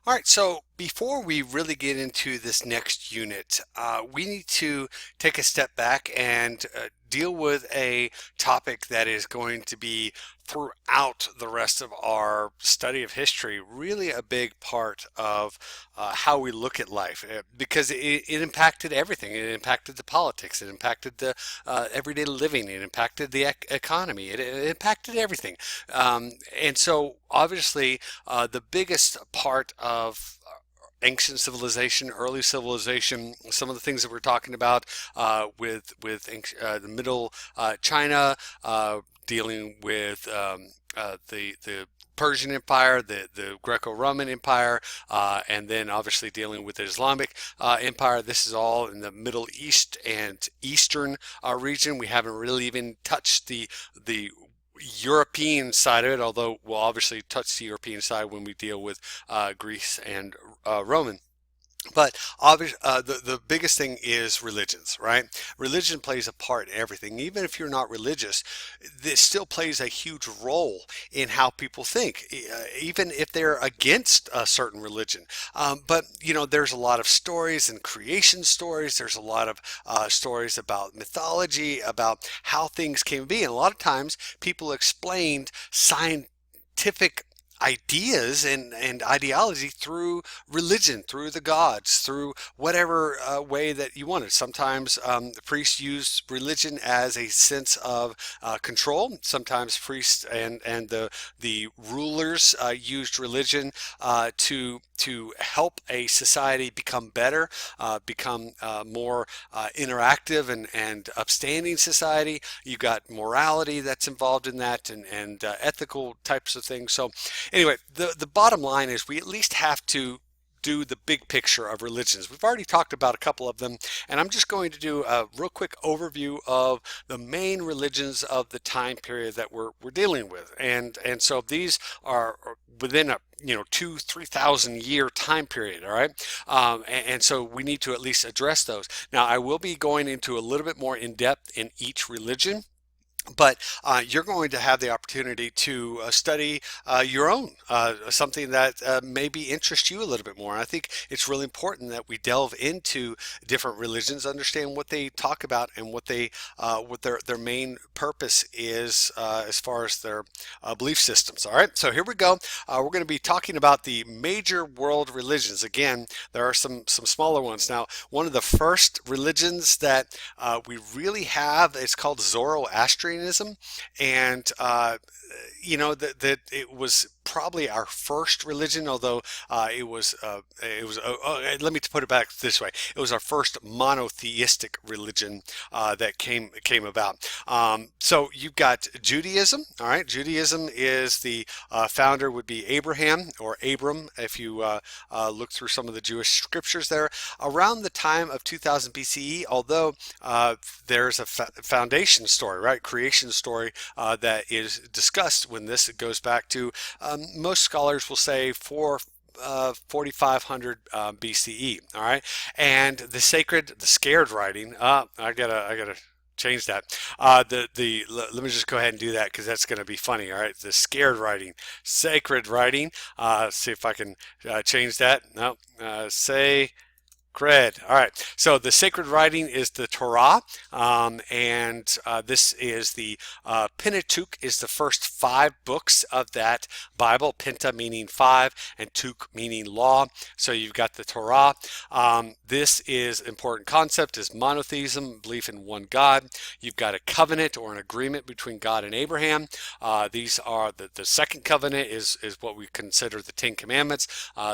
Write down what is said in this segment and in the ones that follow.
All right, so before we really get into this next unit, we need to take a step back and deal with a topic that is going to be throughout the rest of our study of history, really a big part of how we look at life, because it impacted everything. It impacted the politics, it impacted the everyday living, it impacted the economy, it impacted everything. And so, obviously, the biggest part of ancient civilization, early civilization, some of the things that we're talking about with the Middle China, dealing with the Persian Empire, the Greco-Roman Empire, and then obviously dealing with the Islamic Empire. This is all in the Middle East and Eastern region. We haven't really even touched the European side of it, although we'll obviously touch the European side when we deal with Greece and Roman. But the biggest thing is religions, right? Religion plays a part in everything. Even if you're not religious, this still plays a huge role in how people think, even if they're against a certain religion. But there's a lot of stories and creation stories. There's a lot of stories about mythology, about how things came to be, and a lot of times people explained scientific ideas and ideology through religion, through the gods, through whatever way that you wanted. Sometimes the priests used religion as a sense of control. Sometimes priests and the rulers used religion to help a society become better, become more interactive and upstanding society. You got morality that's involved in that, and ethical types of things. So anyway, the bottom line is we at least have to do the big picture of religions. We've already talked about a couple of them, and I'm just going to do a real quick overview of the main religions of the time period that we're dealing with. And so these are within a 2-3,000 year time period. All right. And so we need to at least address those. Now, I will be going into a little bit more in depth in each religion, but you're going to have the opportunity to study your own, something that maybe interests you a little bit more. And I think it's really important that we delve into different religions, understand what they talk about, and what their main purpose is as far as their belief systems. All right, so here we go. We're going to be talking about the major world religions. Again, there are some smaller ones. Now, one of the first religions that we really have is called Zoroastrianism, and that it was probably our first religion, although let me put it back this way: it was our first monotheistic religion that came about. So you've got Judaism. All right, Judaism is the founder would be Abraham, or Abram, if you look through some of the Jewish scriptures there, around the time of 2000 BCE. Although there's a foundation story, right, creation story that is discussed when this goes back to most scholars will say 4500 BCE. All right, and the scared writing. I gotta change that. Let me just go ahead and do that because that's going to be funny. All right, the scared writing, sacred writing. See if I can change that. No, say. Cred. All right. So the sacred writing is the Torah, and this is the Pentateuch is the first 5 books of that Bible. Penta meaning 5, and Tuch meaning law. So you've got the Torah. This is important concept is monotheism, belief in one God. You've got a covenant or an agreement between God and Abraham. These are the second covenant is what we consider the Ten Commandments.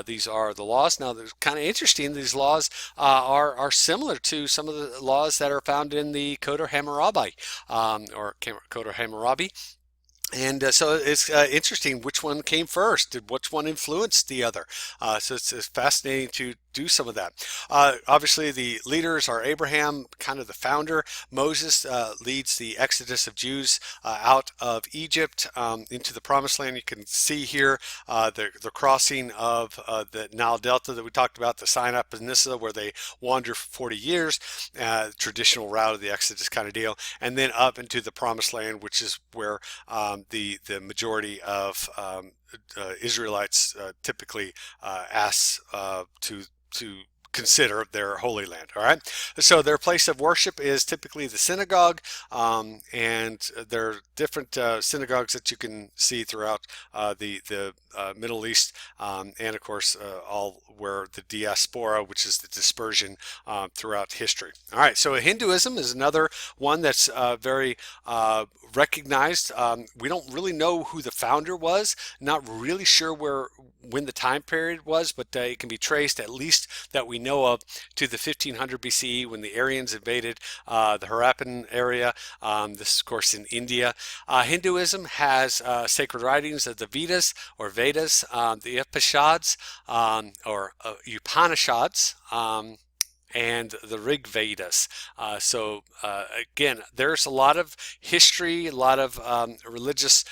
These are the laws. Now, they're kind of interesting. These laws are similar to some of the laws that are found in the Code of Hammurabi, or Code of Hammurabi. And so it's interesting which one came first. Did which one influence the other? So it's fascinating to do some of that. Obviously, the leaders are Abraham, kind of the founder. Moses leads the exodus of Jews out of Egypt into the Promised Land. You can see here the crossing of the Nile Delta that we talked about, the Sinai Peninsula, where they wander for 40 years, traditional route of the Exodus kind of deal, and then up into the Promised Land, which is where the majority of Israelites typically ask to consider their holy land. All right, so their place of worship is typically the synagogue, and there are different synagogues that you can see throughout the Middle East, and of course all where the diaspora, which is the dispersion throughout history. All right, so Hinduism is another one that's very recognized. We don't really know who the founder was, not really sure when the time period was, but it can be traced, at least that we know of, to the 1500 BCE when the Aryans invaded the Harappan area. This is of course in India. Hinduism has sacred writings of the Vedas or Vedas, the Upanishads or Upanishads, and the Rig Vedas. Again, there's a lot of history, a lot of religious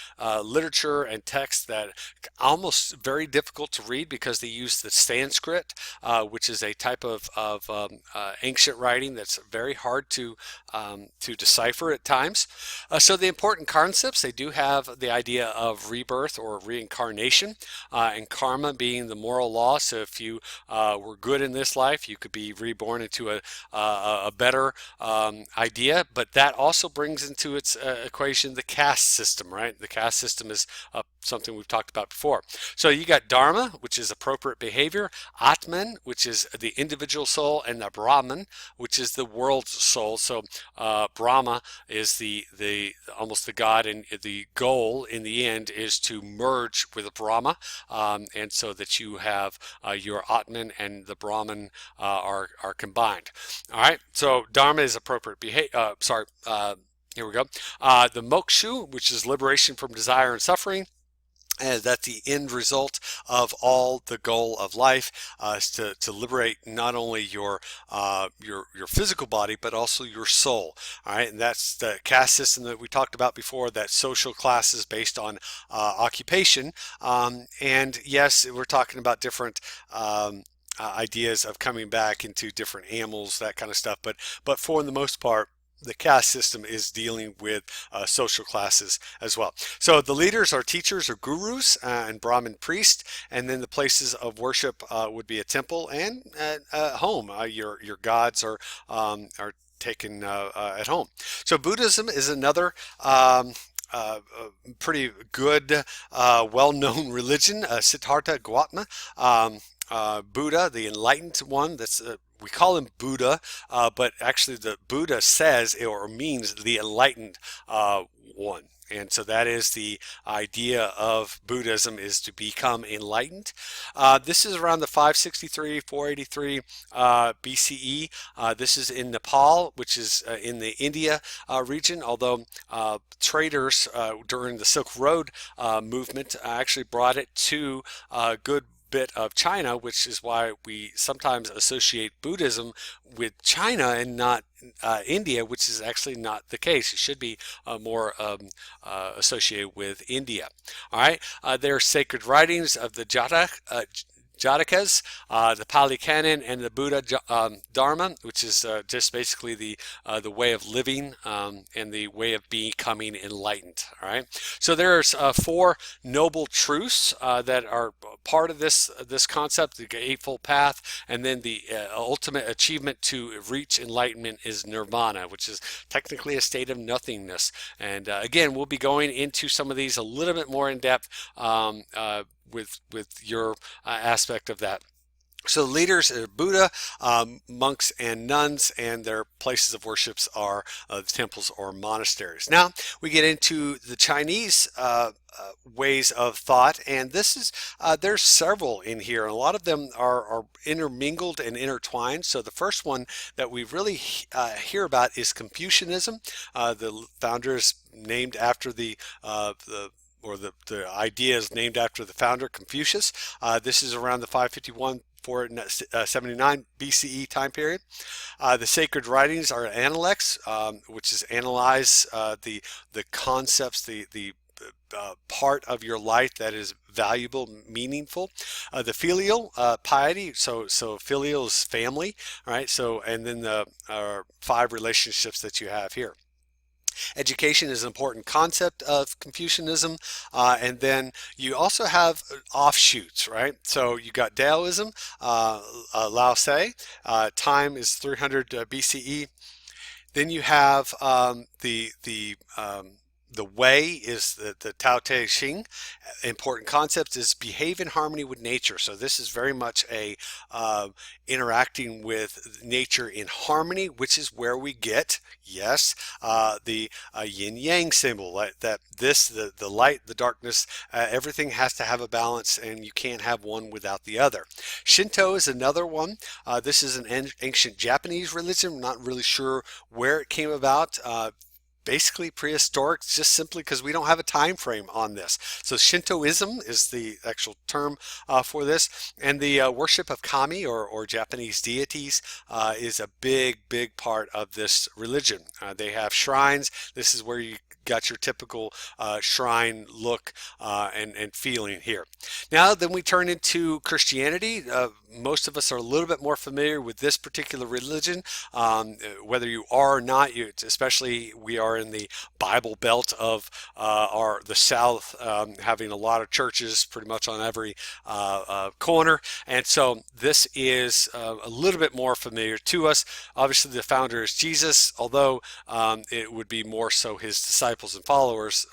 literature and text that almost very difficult to read because they use the Sanskrit, which is a type of ancient writing that's very hard to decipher at times. So the important concepts, they do have the idea of rebirth or reincarnation, and karma being the moral law. So if you were good in this life, you could be reborn into a better idea. But that also brings into its equation the caste system, right? The caste system is something we've talked about before. So you got Dharma, which is appropriate behavior, Atman, which is the individual soul, and the Brahman, which is the world's soul. So Brahma is the almost the god, and the goal in the end is to merge with Brahma, and so that you have your Atman and the Brahman are combined. All right, so Dharma is appropriate behavior. Here we go. The Moksha, which is liberation from desire and suffering. And that's the end result of all the goal of life, is to liberate not only your physical body but also your soul. All right, and that's the caste system that we talked about before. That social classes based on occupation, and yes, we're talking about different. Ideas of coming back into different animals, that kind of stuff, but for the most part, the caste system is dealing with social classes as well. So the leaders are teachers or gurus and Brahmin priests, and then the places of worship would be a temple and home. Your gods are taken at home. So Buddhism is another pretty good, well-known religion. Siddhartha Gautama, Buddha, the enlightened one. That's we call him Buddha, but actually the Buddha says or means the enlightened one. And so that is the idea of Buddhism, is to become enlightened. This is around the 563, 483 BCE. This is in Nepal, which is in the India region, although traders during the Silk Road movement actually brought it to good bit of China, which is why we sometimes associate Buddhism with China and not India, which is actually not the case. It should be more associated with India. All right, there are sacred writings of the Jatakas, the Pali Canon, and the Buddha Dharma, which is just basically the way of living and the way of becoming enlightened. All right. So there's 4 noble truths that are part of this concept: the Eightfold Path, and then the ultimate achievement to reach enlightenment is nirvana, which is technically a state of nothingness. And again, we'll be going into some of these a little bit more in depth with your aspect of that. So the leaders are Buddha, monks and nuns, and their places of worships are the temples or monasteries. Now we get into the Chinese ways of thought, and this is there's several in here, and a lot of them are intermingled and intertwined. So the first one that we really hear about is Confucianism. The founder is named after the idea is named after the founder, Confucius. This is around the 551 479 BCE time period. The sacred writings are Analects, which is analyze the concepts, the part of your life that is valuable, meaningful. The filial piety, so filial is family, right? So, and then the 5 relationships that you have here. Education is an important concept of Confucianism, and then you also have offshoots, right? So you got Taoism, Lao Tse, time is 300 BCE. Then you have the Wei is the Tao Te Ching. Important concept is behave in harmony with nature. So this is very much a interacting with nature in harmony, which is where we get, yes, the yin yang symbol. The light, the darkness, everything has to have a balance, and you can't have one without the other. Shinto is another one. This is an ancient Japanese religion. I'm not really sure where it came about. Basically prehistoric, just simply because we don't have a time frame on this. So Shintoism is the actual term for this, and the worship of kami or Japanese deities is a big part of this religion. They have shrines. This is where you got your typical shrine look and feeling here. Now then we turn into Christianity. Most of us are a little bit more familiar with this particular religion, whether you are or not. Especially we are in the Bible Belt of the South, having a lot of churches pretty much on every corner, and so this is a little bit more familiar to us. Obviously, the founder is Jesus, although it would be more so his disciples and followers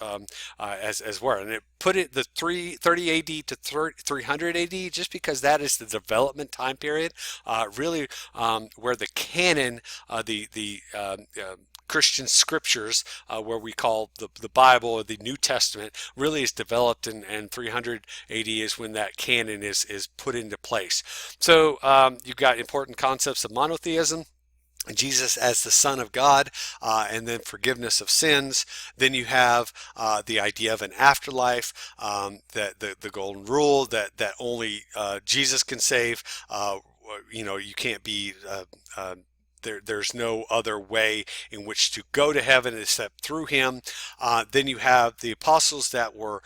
as well. And it put it the 330 AD to 300 AD, just because that is the development time period, really where the canon, the Christian scriptures, where we call the Bible or the New Testament, really is developed, and 300 AD is when that canon is put into place. So you've got important concepts of monotheism, Jesus as the Son of God, and then forgiveness of sins. Then you have the idea of an afterlife, that the golden rule that only Jesus can save. You can't be there's no other way in which to go to heaven except through him. Then you have the apostles that were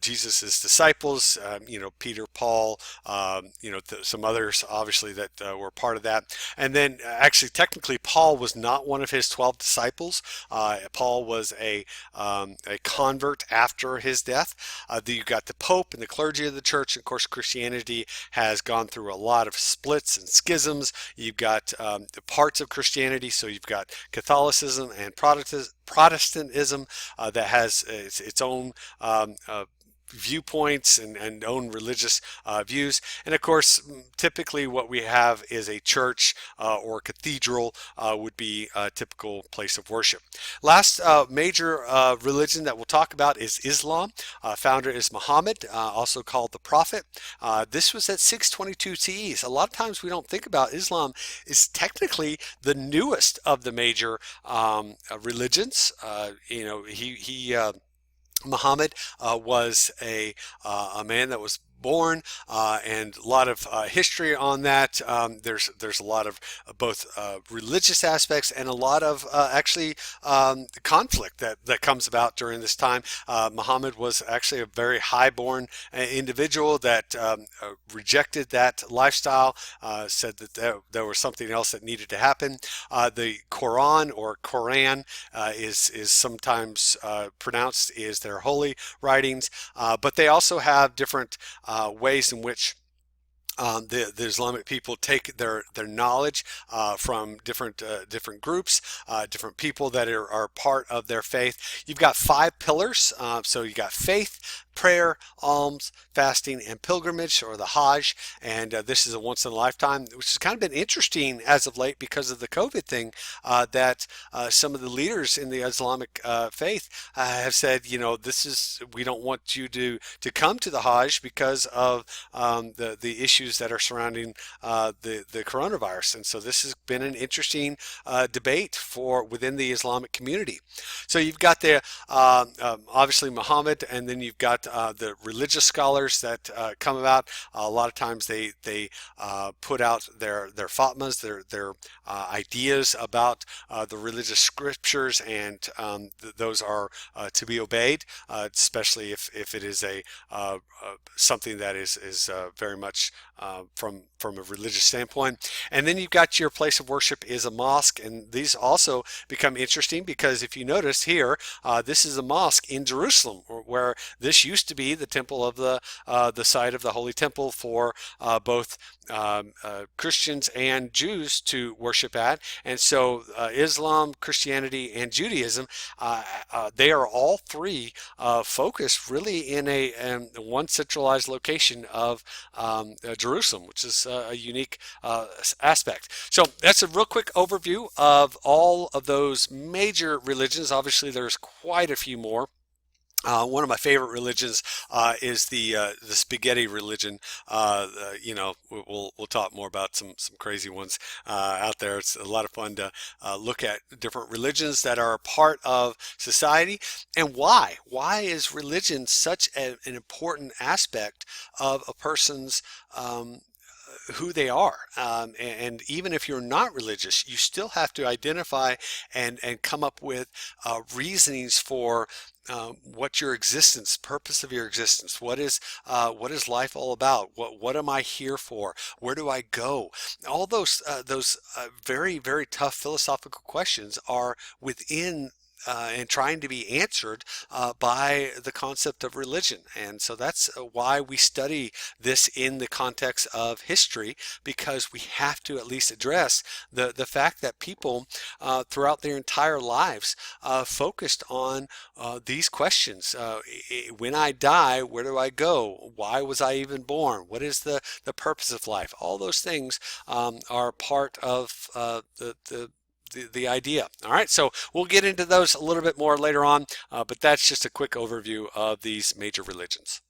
Jesus's disciples, Peter, Paul, some others obviously that were part of that. And then actually technically Paul was not one of his 12 disciples. Paul was a convert after his death. You've got the Pope and the clergy of the church. Of course, Christianity has gone through a lot of splits and schisms. You've got the parts of Christianity. So you've got Catholicism and Protestantism that has its own viewpoints and own religious views. And of course, typically what we have is a church or cathedral would be a typical place of worship. Last major religion that we'll talk about is Islam. Founder is Muhammad, also called the Prophet. This was at 622 CE. So a lot of times we don't think about Islam is technically the newest of the major religions. Muhammad was a man that was born, and a lot of history on that. There's a lot of both religious aspects and a lot of actually conflict that comes about during this time. Muhammad was actually a very high-born individual that rejected that lifestyle, said that there was something else that needed to happen. The Quran or Quran is sometimes pronounced is their holy writings, but they also have different ways in which the Islamic people take their knowledge from different groups, different people that are part of their faith. You've got 5 pillars. So you got faith, prayer, alms, fasting, and pilgrimage, or the Hajj. And this is a once in a lifetime, which has kind of been interesting as of late because of the COVID thing, that some of the leaders in the Islamic faith have said, we don't want you to come to the Hajj because of the issues that are surrounding the coronavirus. And so this has been an interesting debate within the Islamic community. So you've got the obviously Muhammad, and then you've got the religious scholars that come about. A lot of times they put out their fatwas, their ideas about the religious scriptures, and those are to be obeyed, especially if it is something that is very much from a religious standpoint. And then you've got your place of worship is a mosque, and these also become interesting because if you notice here, this is a mosque in Jerusalem, where this used to be the temple of the site of the Holy Temple for both Christians and Jews to worship at. And so Islam, Christianity, and Judaism, they are all three focused really in a one centralized location of Jerusalem, which is a unique aspect. So that's a real quick overview of all of those major religions. Obviously, there's quite a few more. One of my favorite religions is the spaghetti religion. We'll talk more about some crazy ones out there. It's a lot of fun to look at different religions that are a part of society and why. Why is religion such an important aspect of a person's who they are. And even if you're not religious, you still have to identify and come up with reasonings for what your existence, purpose of your existence, what is life all about? What am I here for? Where do I go? All those very, very tough philosophical questions are within and trying to be answered by the concept of religion. And so that's why we study this in the context of history, because we have to at least address the fact that people throughout their entire lives focused on these questions. When I die, where do I go? Why was I even born? What is the purpose of life? All those things are part of the idea. All right, so we'll get into those a little bit more later on, but that's just a quick overview of these major religions.